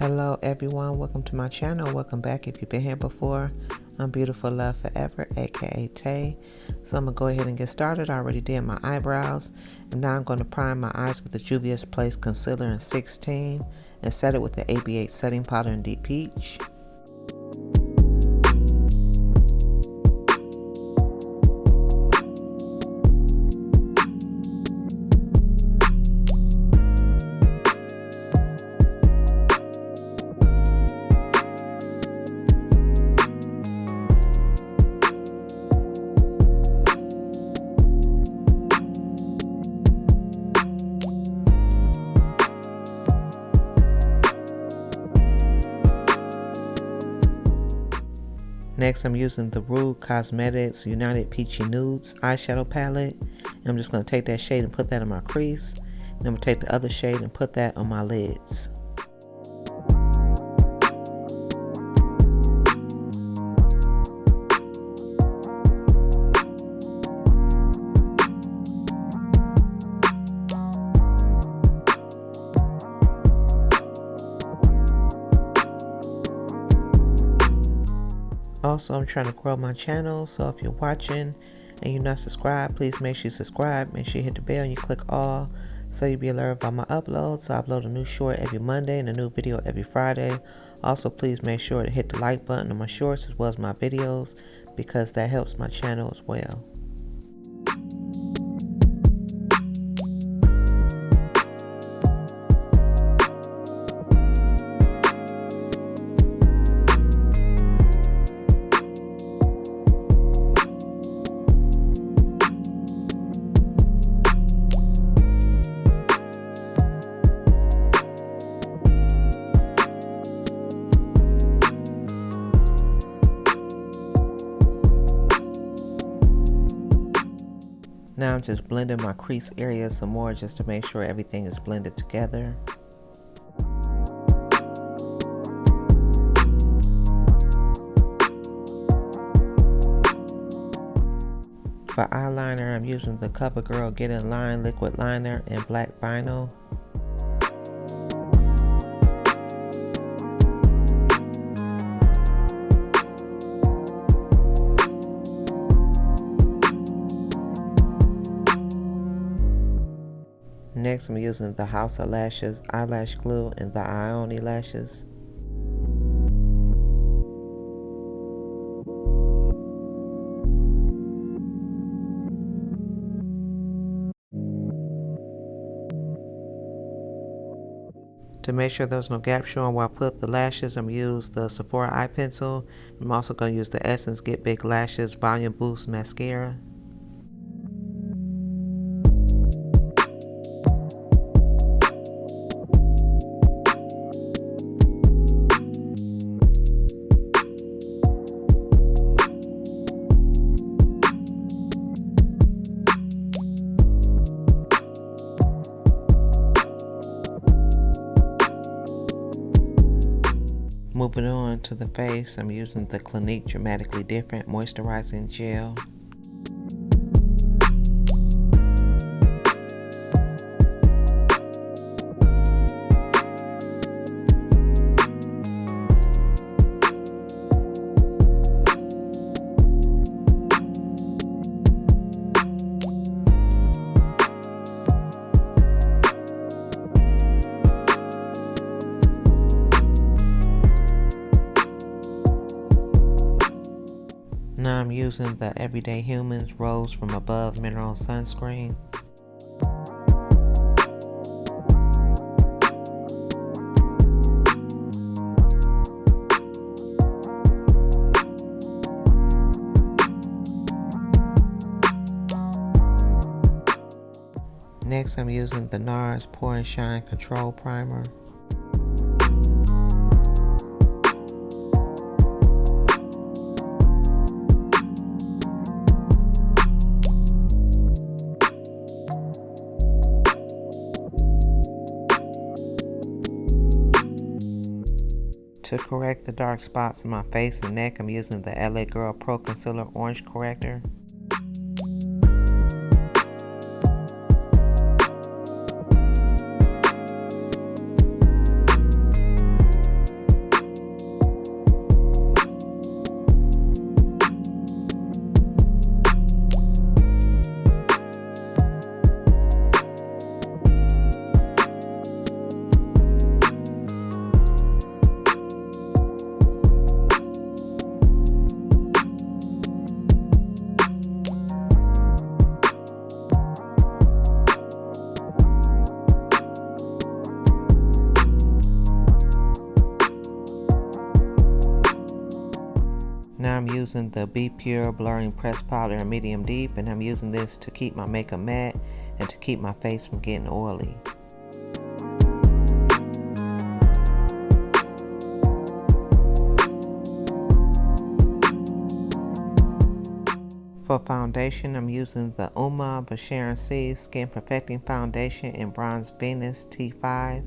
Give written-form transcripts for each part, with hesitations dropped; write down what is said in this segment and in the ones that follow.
Hello everyone, welcome to my channel. Welcome back if you've been here before. I'm Beautiful Love Forever, aka Tay. So I'm gonna go ahead and get started. I already did my eyebrows, and now I'm going to prime my eyes with the Juvia's Place Concealer in 16 and set it with the AB8 setting powder in Deep Peach. Next, I'm using the Rude Cosmetics United Peachy Nudes eyeshadow palette. And I'm just going to take that shade and put that in my crease. And I'm going to take the other shade and put that on my lids. Also, I'm trying to grow my channel, so if you're watching and you're not subscribed, please make sure you subscribe. Make sure you hit the bell and you click all so you'll be alerted of all my uploads. So I upload a new short every Monday and a new video every Friday. Also, please make sure to hit the like button on my shorts as well as my videos because that helps my channel as well. Now I'm just blending my crease area some more just to make sure everything is blended together. For eyeliner, I'm using the Covergirl Get In Line Liquid Liner in Black Vinyl. Next, I'm using the House of Lashes eyelash glue and the Ioni Eyelashes. To make sure there's no gap showing while I put the lashes, I'm going to use the Sephora eye pencil. I'm also going to use the Essence Get Big Lashes Volume Boost Mascara. Moving on to the face, I'm using the Clinique Dramatically Different Moisturizing Gel. Now I'm using the Everyday Humans Rose From Above Mineral Sunscreen. Next, I'm using the Nars Pore and Shine Control Primer. To correct the dark spots in my face and neck, I'm using the LA Girl Pro Concealer Orange Corrector. using the Be Pure Blurring Pressed Powder in Medium Deep, and I'm using this to keep my makeup matte and to keep my face from getting oily. For foundation, I'm using the Uma by Sharon C Skin Perfecting Foundation in Bronze Venus T5.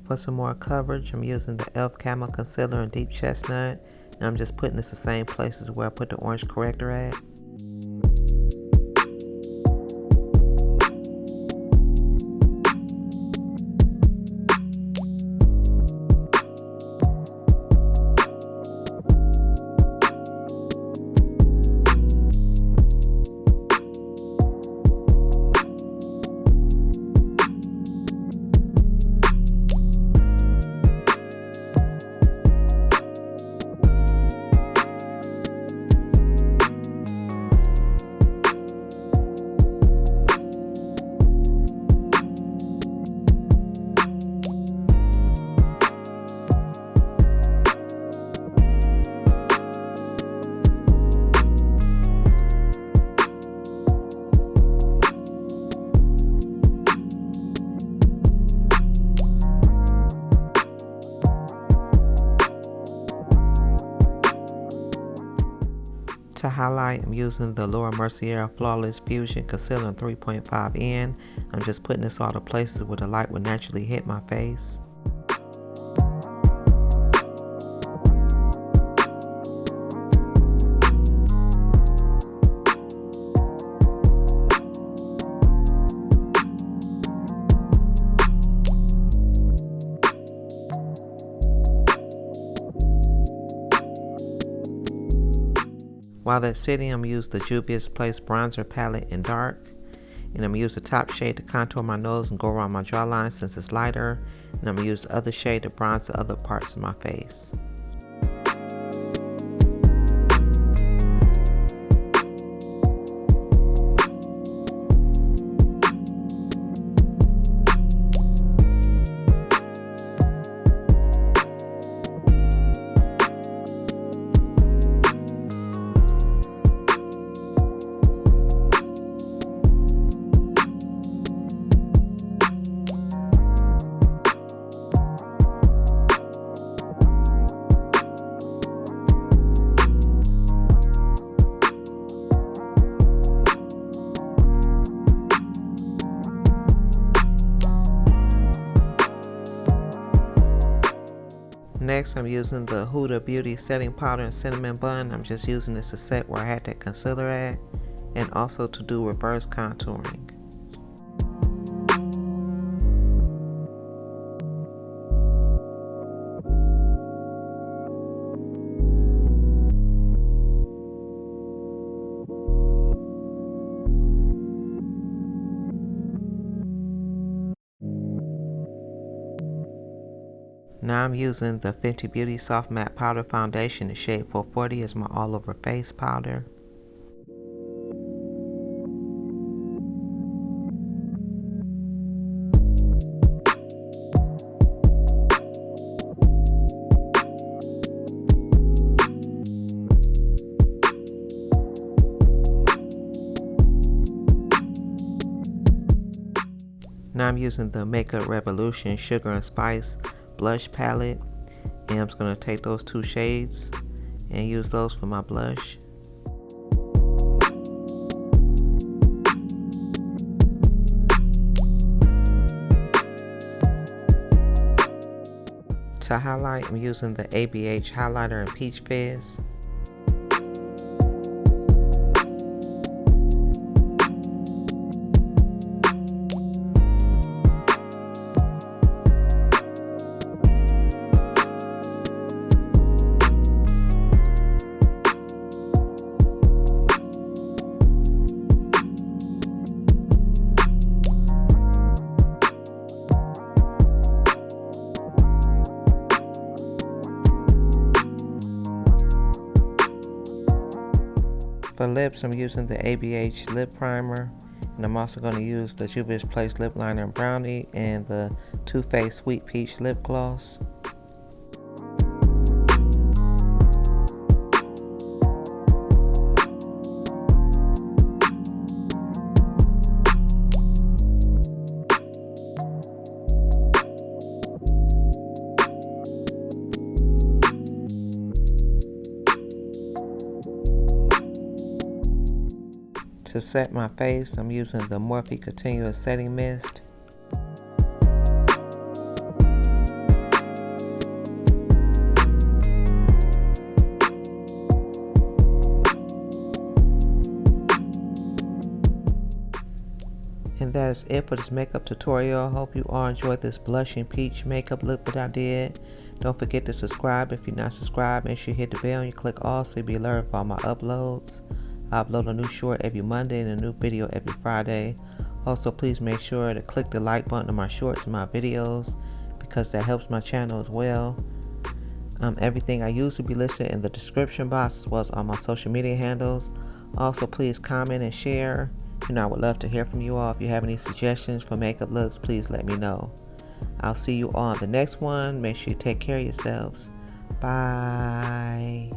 For some more coverage, I'm using the e.l.f. Camo Concealer in Deep Chestnut, and I'm just putting this the same places where I put the orange corrector at. To highlight, I'm using the Laura Mercier Flawless Fusion Concealer in 3.5N. I'm just putting this all the places where the light would naturally hit my face. While that's sitting, I'm going to use the Juvia's Place Bronzer Palette in Dark. And I'm going to use the top shade to contour my nose and go around my jawline since it's lighter. And I'm going to use the other shade to bronze the other parts of my face. Next, I'm using the Huda Beauty Setting Powder in Cinnamon Bun. I'm just using this to set where I had that concealer at, and also to do reverse contouring. Now I'm using the Fenty Beauty Soft Matte Powder Foundation in shade 440 as my all over face powder. Now I'm using the Makeup Revolution Sugar and Spice blush palette, and I'm just going to take those two shades and use those for my blush. To highlight, I'm using the ABH highlighter in Peach Fizz. First, I'm using the ABH lip primer, and I'm also going to use the Juvia's Place lip liner in Brownie and the Too Faced Sweet Peach lip gloss. To set my face, I'm using the Morphe Continuous Setting Mist. And that is it for this makeup tutorial. I hope you all enjoyed this blushing peach makeup look that I did. Don't forget to subscribe if you're not subscribed. Make sure you hit the bell and you click all so you'll be alerted for all my uploads. I upload a new short every Monday and a new video every Friday. Also, please make sure to click the like button on my shorts and my videos because that helps my channel as well. Everything I use will be listed in the description box as well as all my social media handles. Also, please comment and share. I would love to hear from you all. If you have any suggestions for makeup looks, please let me know. I'll see you all on the next one. Make sure you take care of yourselves. Bye.